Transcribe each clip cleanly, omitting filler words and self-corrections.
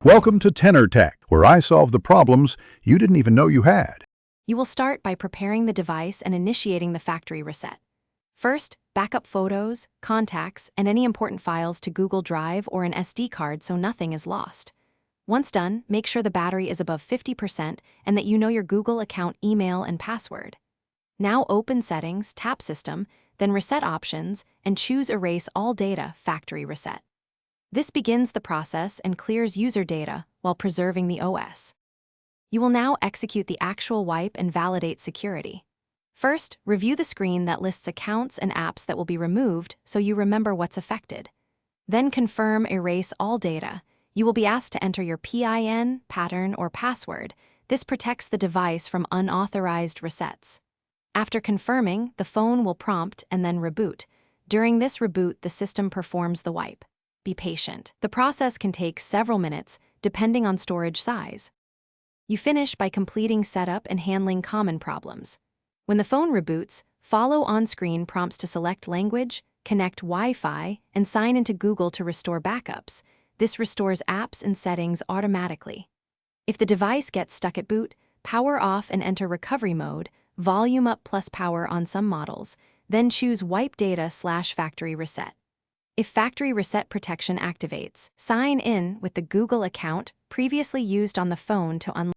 Welcome to Tenor Tech, where I solve the problems you didn't even know you had. You will start by preparing the device and initiating the factory reset. First, backup photos, contacts, and any important files to Google Drive or an SD card so nothing is lost. Once done, make sure the battery is above 50% and that you know your Google account email and password. Now open Settings, tap System, then Reset Options, and choose Erase All Data Factory Reset. This begins the process and clears user data while preserving the OS. You will now execute the actual wipe and validate security. First, review the screen that lists accounts and apps that will be removed so you remember what's affected. Then confirm Erase All Data. You will be asked to enter your PIN, pattern, or password. This protects the device from unauthorized resets. After confirming, the phone will prompt and then reboot. During this reboot, the system performs the wipe. Be patient. The process can take several minutes, depending on storage size. You finish by completing setup and handling common problems. When the phone reboots, follow on-screen prompts to select language, connect Wi-Fi, and sign into Google to restore backups. This restores apps and settings automatically. If the device gets stuck at boot, power off and enter recovery mode, volume up plus power on some models, then choose Wipe Data/Factory Reset. If Factory Reset Protection activates, sign in with the Google account previously used on the phone to unlock.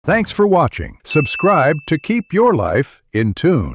Thanks for watching. Subscribe to keep your life in tune.